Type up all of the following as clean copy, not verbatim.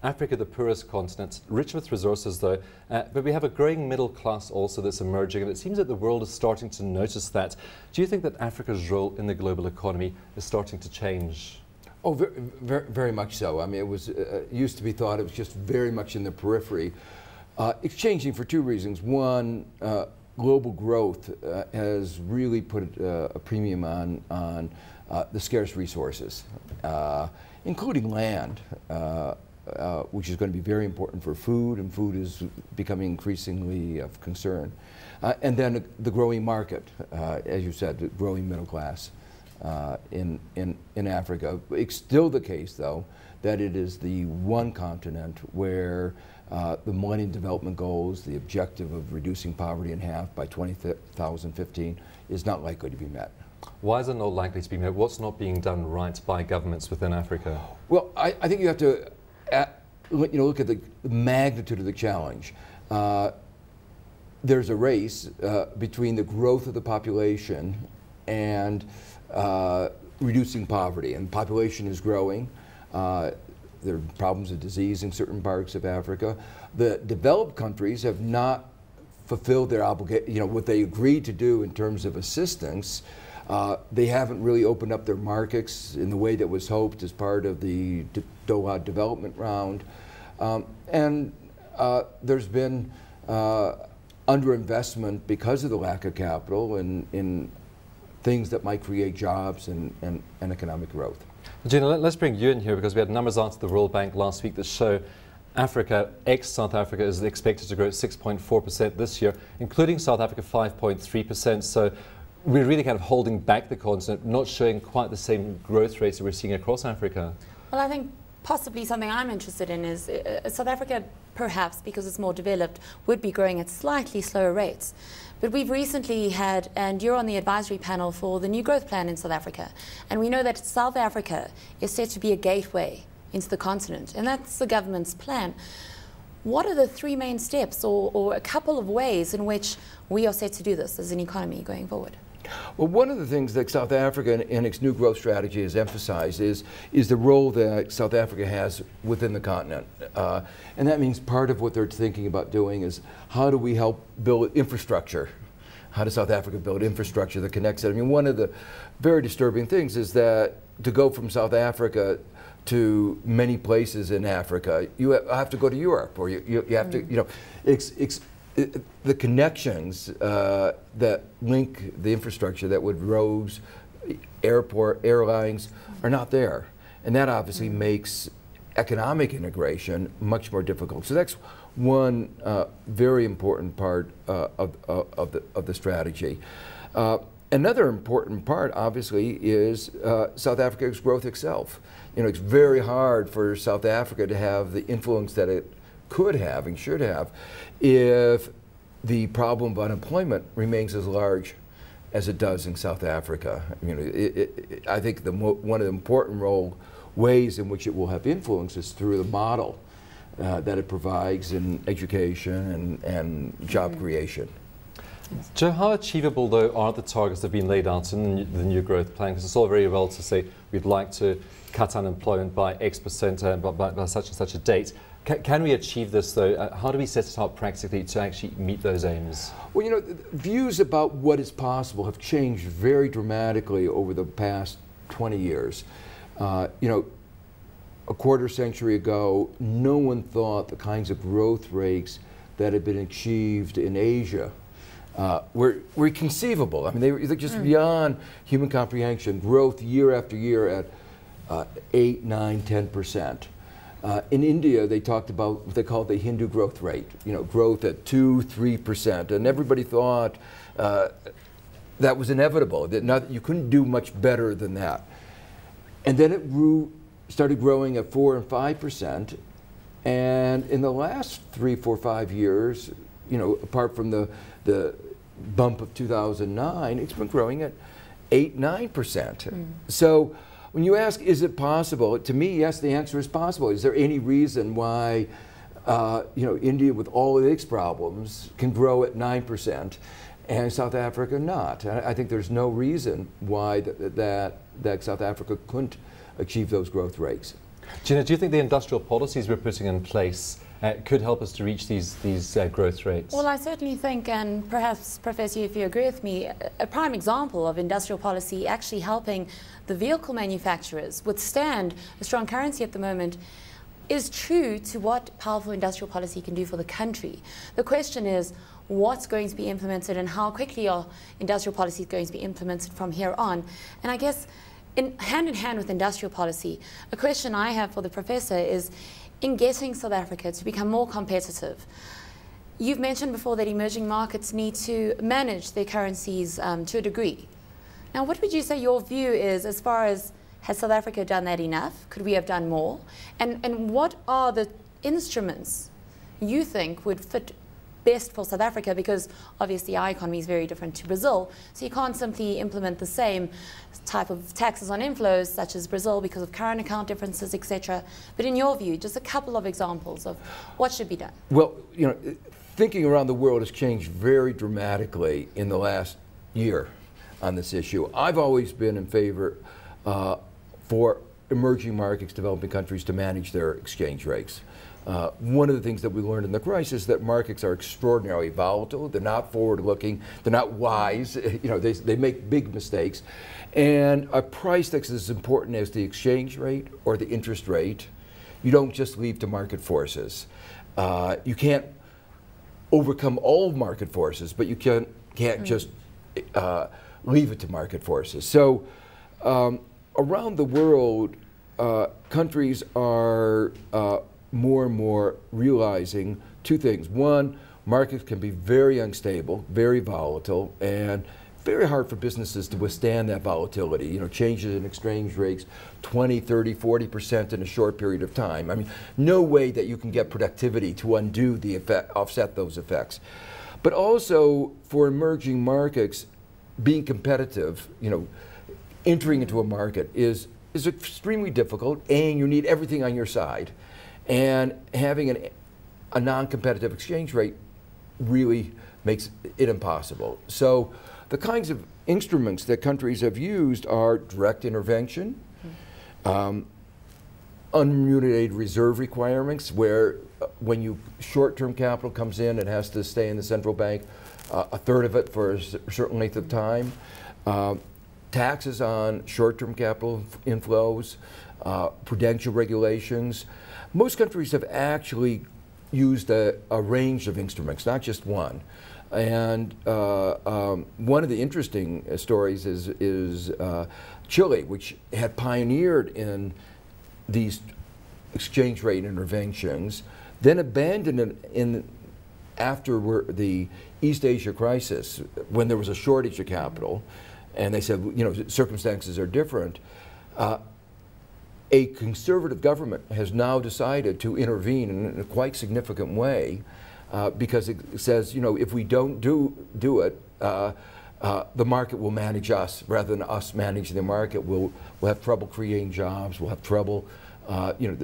Africa, the poorest continent, rich with resources though, but we have a growing middle class also that's emerging, and it seems that the world is starting to notice that. Do you think that Africa's role in the global economy is starting to change? Oh, very much so. I mean, it was used to be thought it was just very much in the periphery. It's changing for two reasons. One, global growth has really put a premium on the scarce resources, including land, which is going to be very important for food, and food is becoming increasingly of concern. And then the growing market, as you said, the growing middle class in Africa. It's still the case, though, that it is the one continent where the Millennium Development Goals, the objective of reducing poverty in half by 2015, is not likely to be met. Why is it not likely to be met? What's not being done right by governments within Africa? Well, I think you have to look at the magnitude of the challenge. There's a race between the growth of the population and reducing poverty, and population is growing. There are problems of disease in certain parts of Africa. The developed countries have not fulfilled their obligation, what they agreed to do in terms of assistance. They haven't really opened up their markets in the way that was hoped as part of the Doha development round. And there's been underinvestment because of the lack of capital in things that might create jobs and economic growth. Gina, let's bring you in here, because we had numbers out of the World Bank last week that show Africa, ex-South Africa, is expected to grow 6.4% this year, including South Africa 5.3%. So we're really kind of holding back the continent, not showing quite the same growth rates that we're seeing across Africa. Well, I think possibly something I'm interested in is South Africa, perhaps because it's more developed, would be growing at slightly slower rates. But we've recently had, and you're on the advisory panel for the new growth plan in South Africa, and we know that South Africa is set to be a gateway into the continent, and that's the government's plan. What are the three main steps, or a couple of ways in which we are set to do this as an economy going forward? Well, one of the things that South Africa in its new growth strategy has emphasized is the role that South Africa has within the continent. And that means part of what they're thinking about doing is, how do we help build infrastructure? How does South Africa build infrastructure that connects it? I mean, one of the very disturbing things is that to go from South Africa to many places in Africa, you have to go to Europe, or you have to, the connections that link the infrastructure that would roads, airlines are not there. And that obviously makes economic integration much more difficult. So that's one very important part of the strategy. Another important part, obviously, is South Africa's growth itself. It's very hard for South Africa to have the influence that it could have and should have if the problem of unemployment remains as large as it does in South Africa. I think one of the important ways in which it will have influence is through the model that it provides in education and job creation. Joe, how achievable, though, are the targets that have been laid out in the new growth plan? Because it's all very well to say we'd like to cut unemployment by X% by such and such a date. Can we achieve this, though? How do we set it up practically to actually meet those aims? Well, views about what is possible have changed very dramatically over the past 20 years. A quarter century ago, no one thought the kinds of growth rates that had been achieved in Asia were conceivable. I mean, they're just beyond human comprehension. Growth year after year at 8, 9, 10%. In India, they talked about what they called the Hindu growth rate, growth at 2, 3%. And everybody thought that was inevitable, that you couldn't do much better than that. And then it started growing at 4 and 5%. And in the last 3, 4, 5 years, apart from the bump of 2009, it's been growing at 8, 9%. So when you ask, is it possible? To me, yes, the answer is possible. Is there any reason why, India, with all of its problems, can grow at 9% and South Africa not? I think there's no reason why that South Africa couldn't achieve those growth rates. Gina, do you think the industrial policies we're putting in place could help us to reach these growth rates? Well, I certainly think, and perhaps, Professor, if you agree with me, a prime example of industrial policy actually helping the vehicle manufacturers withstand a strong currency at the moment is true to what powerful industrial policy can do for the country. The question is, what's going to be implemented and how quickly are industrial policies going to be implemented from here on? And I guess hand in hand with industrial policy, a question I have for the professor is, in getting South Africa to become more competitive, you've mentioned before that emerging markets need to manage their currencies to a degree. Now, what would you say your view is as far as, has South Africa done that enough? Could we have done more? And what are the instruments you think would fit best for South Africa? Because obviously our economy is very different to Brazil, so you can't simply implement the same type of taxes on inflows such as Brazil because of current account differences, etc. But in your view, just a couple of examples of what should be done. Well, you know, thinking around the world has changed very dramatically in the last year on this issue. I've always been in favor for emerging markets, developing countries to manage their exchange rates. One of the things that we learned in the crisis is that markets are extraordinarily volatile. They're not forward-looking. They're not wise. You know, they make big mistakes. And a price that's as important as the exchange rate or the interest rate, you don't just leave to market forces. You can't overcome all market forces, but you can't just leave it to market forces. So around the world, countries are more and more realizing two things. One, markets can be very unstable, very volatile, and very hard for businesses to withstand that volatility. You know, changes in exchange rates, 20, 30, 40% in a short period of time. I mean, no way that you can get productivity to undo the effect, offset those effects. But also for emerging markets, being competitive, you know, entering into a market is extremely difficult, and you need everything on your side. And having a non-competitive exchange rate really makes it impossible. So the kinds of instruments that countries have used are direct intervention, unremunerated reserve requirements, where when short-term capital comes in, it has to stay in the central bank, a third of it for a certain length of time. Taxes on short-term capital inflows, prudential regulations. Most countries have actually used a range of instruments, not just one. And one of the interesting stories is Chile, which had pioneered in these exchange rate interventions, then abandoned it after the East Asia crisis, when there was a shortage of capital, and they said, you know, circumstances are different. A conservative government has now decided to intervene in a quite significant way because it says, you know, if we don't do it, the market will manage us rather than us manage the market. We'll have trouble creating jobs. We'll have trouble, you know,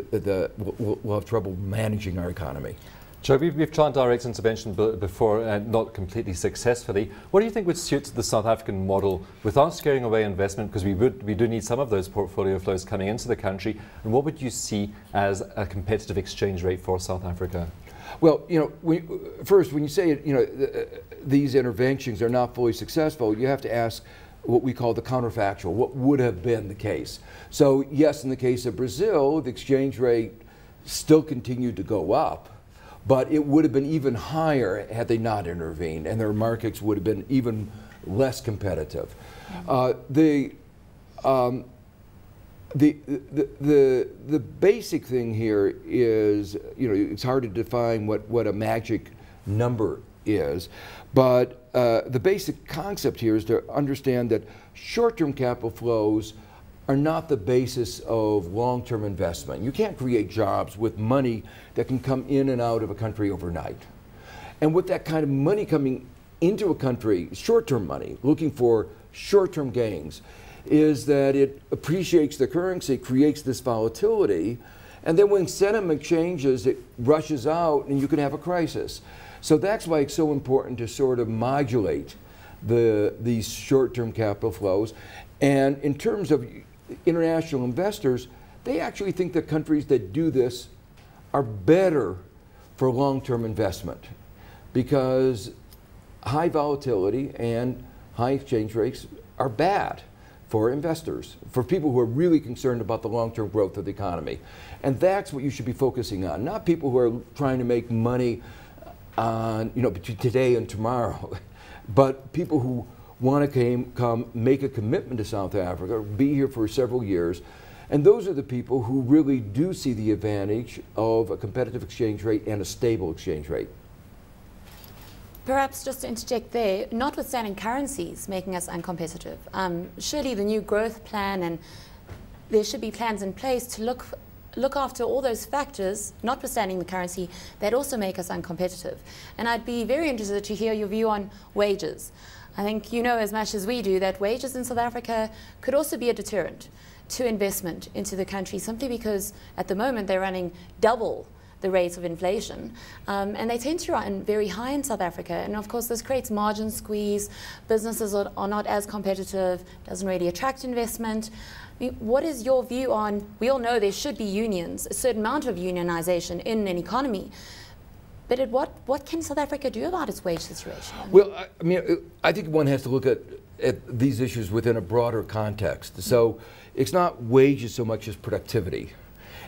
we'll have trouble managing our economy. Joe, we've tried direct intervention before and not completely successfully. What do you think would suit the South African model without scaring away investment? Because we do need some of those portfolio flows coming into the country. And what would you see as a competitive exchange rate for South Africa? Well, you know, first, when you say, you know, these interventions are not fully successful, you have to ask what we call the counterfactual. What would have been the case? So, yes, in the case of Brazil, the exchange rate still continued to go up, but it would have been even higher had they not intervened, and their markets would have been even less competitive. The basic thing here is, you know, it's hard to define what a magic number is, but the basic concept here is to understand that short-term capital flows are not the basis of long-term investment. You can't create jobs with money that can come in and out of a country overnight. And with that kind of money coming into a country, short-term money, looking for short-term gains, is that it appreciates the currency, creates this volatility, and then when sentiment changes, it rushes out and you can have a crisis. So that's why it's so important to sort of modulate these short-term capital flows. And in terms of international investors, they actually think that countries that do this are better for long-term investment, because high volatility and high exchange rates are bad for investors, for people who are really concerned about the long-term growth of the economy. And that's what you should be focusing on, not people who are trying to make money on, between today and tomorrow, but people who want to come make a commitment to South Africa, be here for several years. And those are the people who really do see the advantage of a competitive exchange rate and a stable exchange rate. Perhaps just to interject there, notwithstanding currencies making us uncompetitive, surely the new growth plan, and there should be plans in place to look after all those factors, notwithstanding the currency, that also make us uncompetitive. And I'd be very interested to hear your view on wages. I think you know as much as we do that wages in South Africa could also be a deterrent to investment into the country, simply because at the moment they're running double the rates of inflation, and they tend to run very high in South Africa. And of course this creates margin squeeze, businesses are not as competitive, doesn't really attract investment. I mean, what is your view on, we all know there should be unions, a certain amount of unionization in an economy, but what can South Africa do about its wage situation? Well, I mean, I think one has to look at these issues within a broader context. So it's not wages so much as productivity.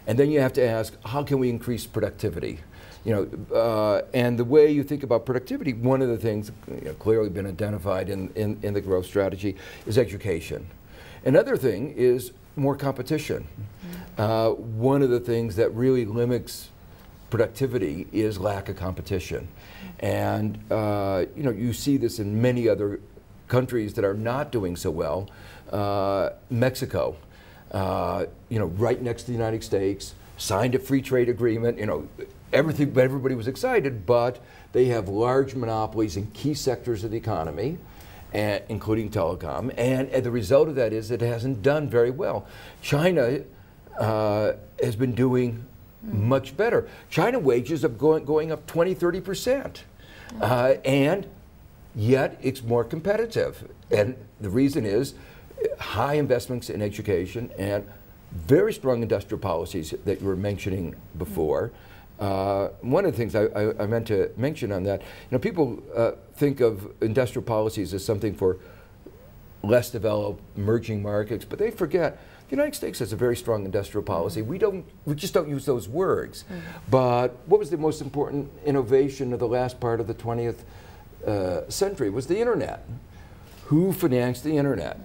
And then you have to ask, how can we increase productivity? And the way you think about productivity, one of the things clearly been identified in the growth strategy is education. Another thing is more competition. One of the things that really limits productivity is lack of competition. And you see this in many other countries that are not doing so well. Mexico, right next to the United States, signed a free trade agreement. Everybody was excited, but they have large monopolies in key sectors of the economy, including telecom. And the result of that is it hasn't done very well. China has been doing much better. China wages are going up 20–30%, and yet it's more competitive. And the reason is high investments in education and very strong industrial policies that you were mentioning before. One of the things I meant to mention on that, people think of industrial policies as something for less developed emerging markets, but they forget the United States has a very strong industrial policy. We just don't use those words. But what was the most important innovation of the last part of the 20th century was the internet. Who financed the internet?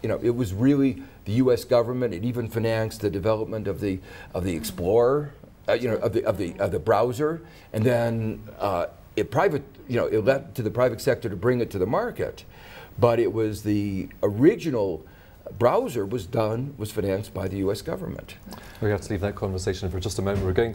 It was really the U.S. government. It even financed the development of the Explorer, of the browser, and then it led to the private sector to bring it to the market. But it was the original browser was financed by the U.S. government. We have to leave that conversation for just a moment. We're going to